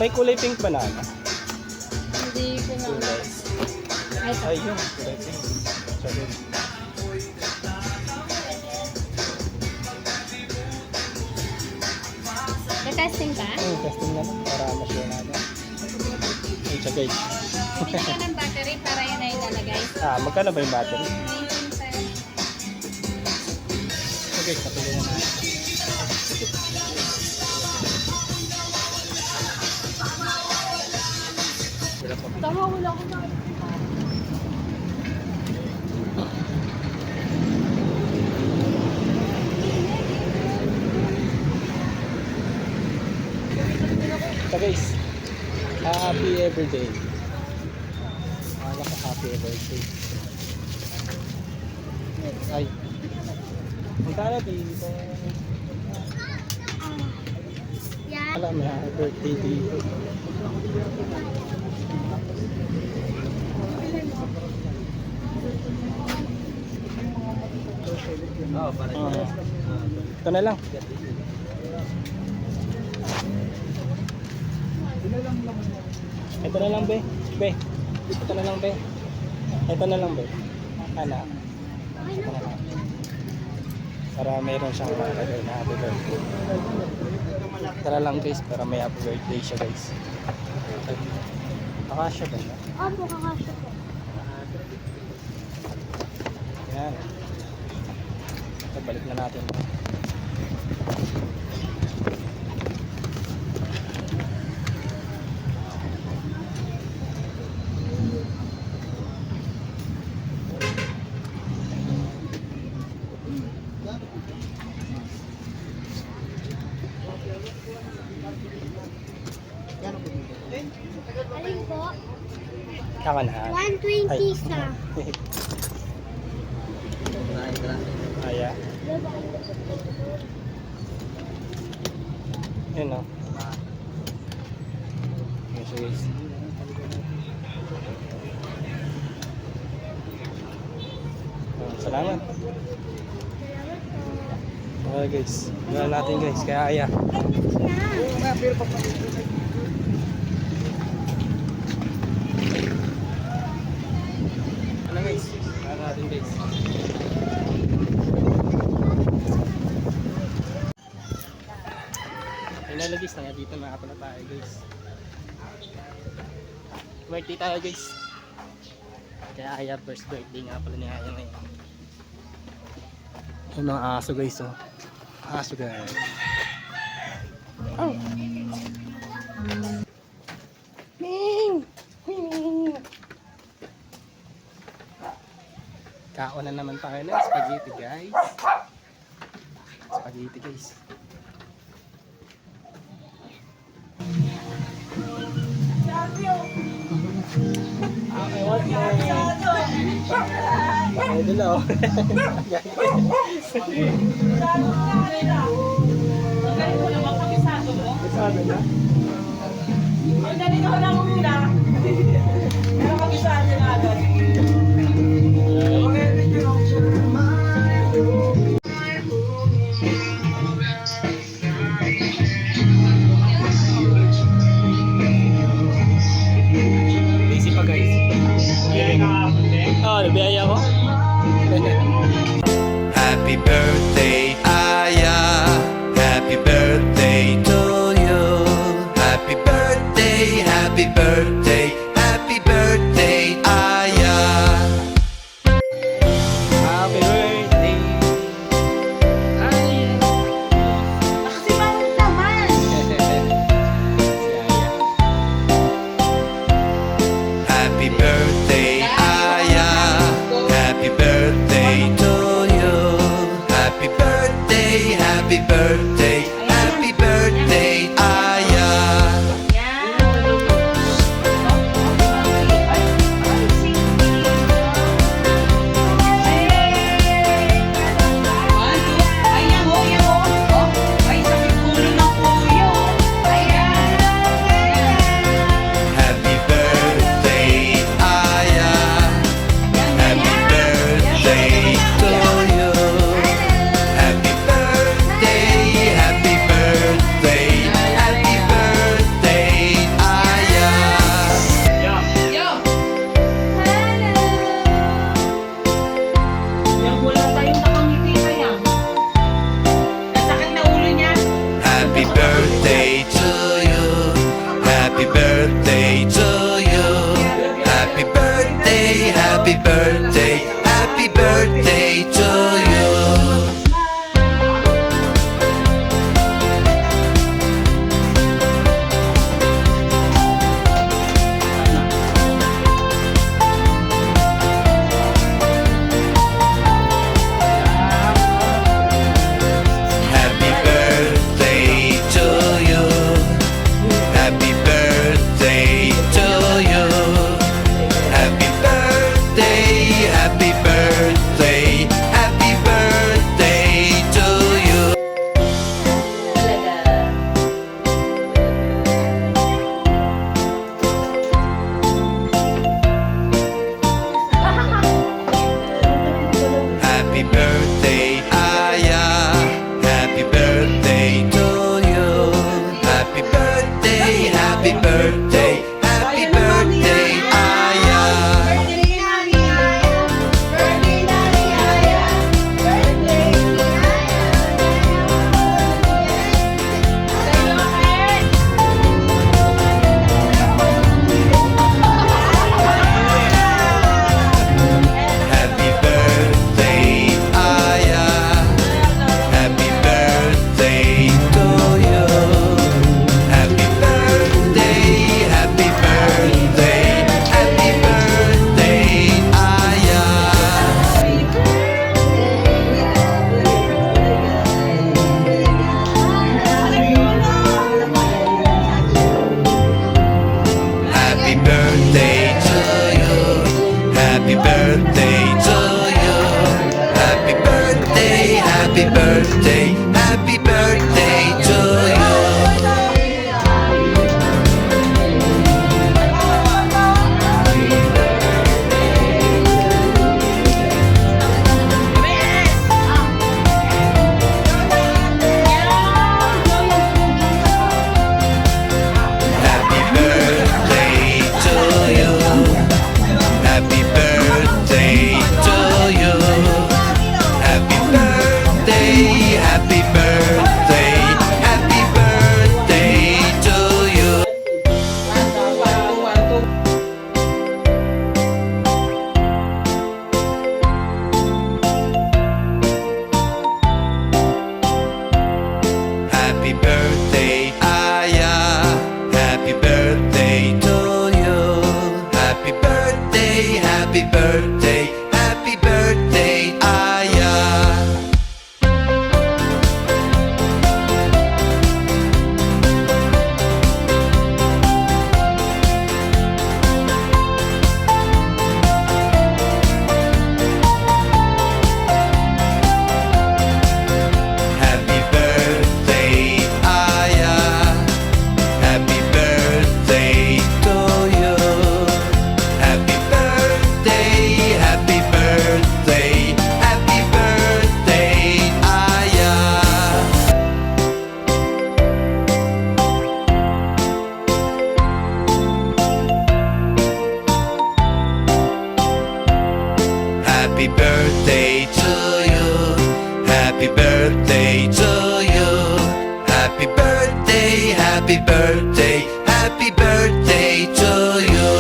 May kulay pink banana. Hindi ko na. Ay, yun. Kulay pink. Sorry. Testing ka? Testing na lang para ma-share natin. Ay, siya guys. Bili ka ng battery para yun ay ilalagay. Magkano ba yung battery? 19 pesos. So guys, natuloy na natin. Tama, wala ko na. So guys, happy everyday. Wala ko happy everyday. Ay. Punta na dito. Yan. Alam mo, happy birthday dito. Ito na lang. Ito na lang, be. Be. Ito na lang, be. Ito na lang, be. Anak. Ito na lang. Para mayroon siyang makalagay na happy birthday. Ito na lang, guys. Para may happy birthday siya, guys. Kakasya ba siya? Opo, kakasya po. Yan. Ito, balik na natin. Alin po? Kakanahan. 120 sa. Aya. Yun o. Yes, guys. Salamat. Okay guys. Gawin natin guys. Kaya aya. Ano guys? Gawin natin guys. Inalagis na nga dito na pala tayo guys. Birthday tayo guys. Kaya Aya first birthday nga pala ni Aya ngayon. Yung mga aso guys oh. Aso guys. Oh. Ming! Ming! Kaon na naman tayo ng spaghetti guys. Spaghetti guys. I want more. I don't know. Isado na? Ang galing ako lang muna. Pero mag-isado na agad. Busy pa guys. Oh, nabiyaya ko. Happy birthday, Aya. Happy birthday to you. Happy birthday, happy birthday, happy birthday, Aya. Happy birthday. Aya. Kasi bakit naman? Si Aya. Happy birthday, Aya. Happy birthday to you. Happy birthday, happy birthday, happy birthday, Aya. Yan. Happy birthday to you. Happy birthday, happy birthday, happy birthday to you. Happy birthday to you. Happy birthday to you. Happy birthday, happy birthday, happy birthday to you. Happy birthday, Aya. Happy birthday to you. Happy birthday, happy birthday, happy birthday, Aya. Happy birthday, Aya. Happy birthday to you. Happy birthday, happy birthday, happy birthday, Aya. Happy birthday to you. Happy birthday to you. Happy birthday, happy birthday, happy birthday to you.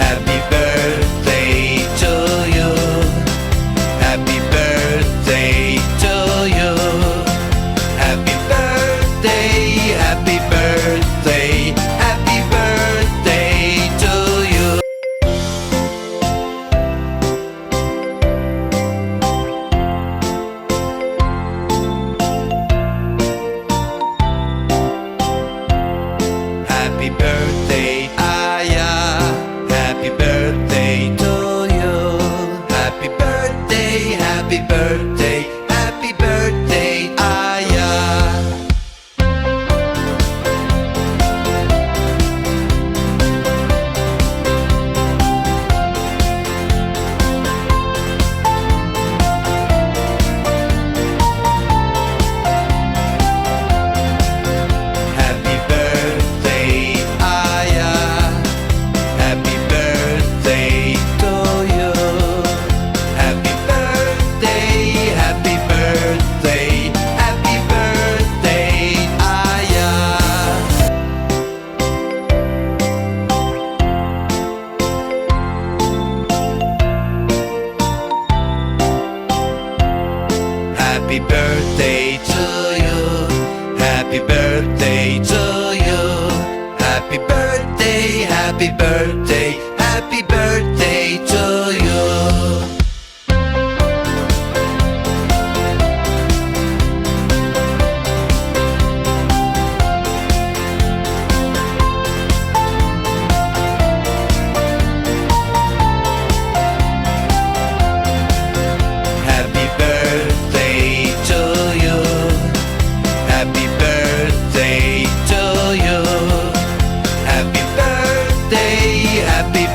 Happy birthday to you. Happy birthday to you. Happy birthday, happy birthday, happy birthday to you. Happy birthday, Aya. Happy birthday to you. Happy birthday, happy birthday, happy birthday, Aya. Happy birthday, Aya. Happy birthday to you. Happy birthday, happy birthday, happy birthday, Aya. Happy birthday to you. Happy birthday to you. Happy birthday, happy birthday, happy birthday to you. Happy birthday to you. Happy birthday to you. Happy birthday, happy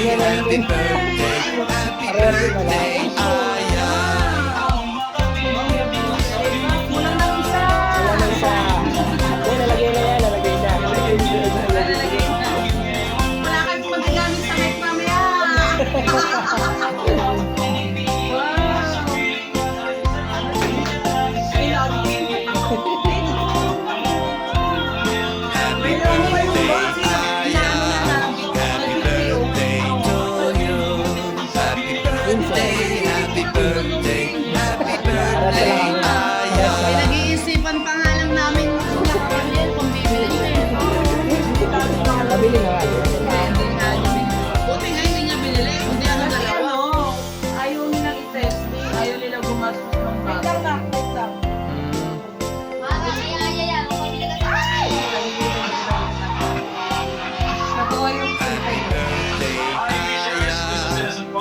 ganyan na happy yun. birthday, happy Parehas na birthday, lang. Aya. Kulang ng isa. Wala na isa. Hindi, nalagay na yan. Nalagay na. Lalagay na. Wala kayong magagamit sa mic mamaya. Wow. Ay, lagi. Happy birthday, Aya. Happy birthday to you. Happy birthday, happy birthday, happy birthday, Aya. Pinag-iisipan pa nga lang namin kung bibili niya. Nabili na nga. Hindi nga niya. Buti nga hindi niya binili. Hindi ano dalawa. Ayaw nilang i-testing. Ayaw nilang gumastos ng bago. Nakuha yung Happy birthday, Aya.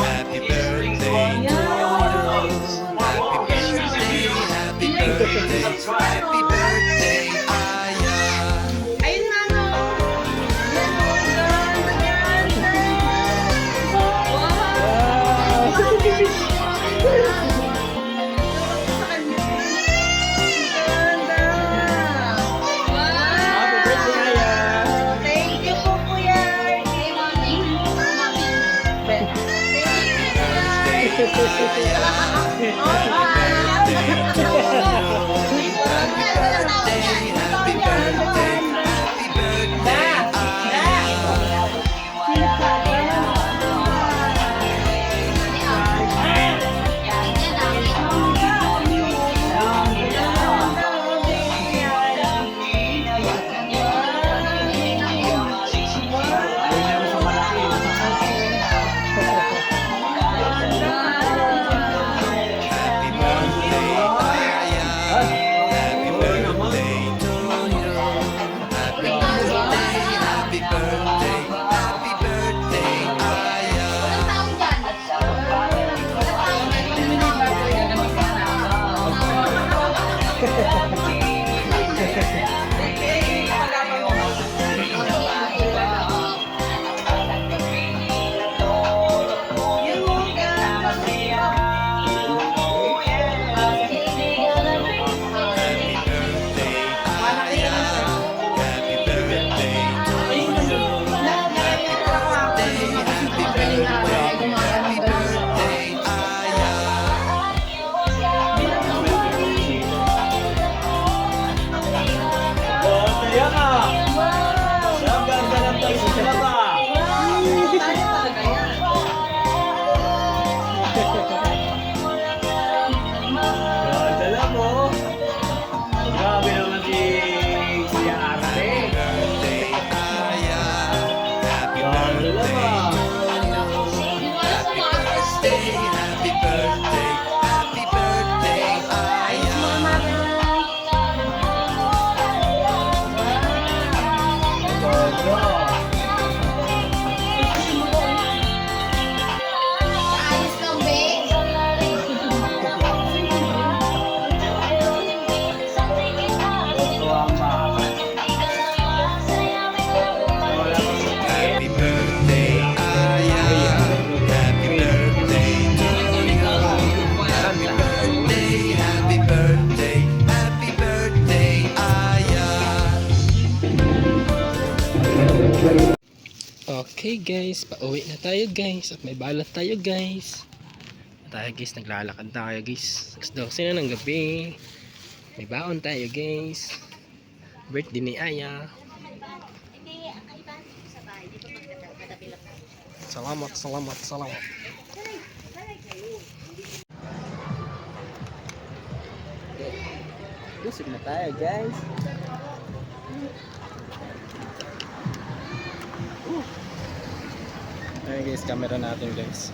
Happy birthday to you. Happy birthday, happy birthday, Aya. ayun na no. Happy birthday, Aya. Thank you po, Kuya. Happy birthday, happy birthday, Aya. Happy birthday, Aya. Happy birthday to you. Happy birthday, happy birthday, happy birthday, Aya. Happy birthday, Aya. Happy birthday to you. Happy birthday, happy birthday, happy birthday, Aya. Dala mo. Grabe naman si Kuya Arte. Birthday, Aya. Happy Dala birthday mo. Happy birthday, happy birthday, happy birthday, Aya. Happy birthday, Aya. Happy birthday to you. Happy birthday, happy birthday, happy birthday, Aya. Okay guys, pauwi na tayo guys. At may balat tayo guys. Tayo guys, naglalakad tayo guys. 6:12 na ng gabi. May baon tayo guys. Birthday ni Aya. Salamat, salamat, salamat. Busog na tayo guys. Ayan guys, camera natin guys.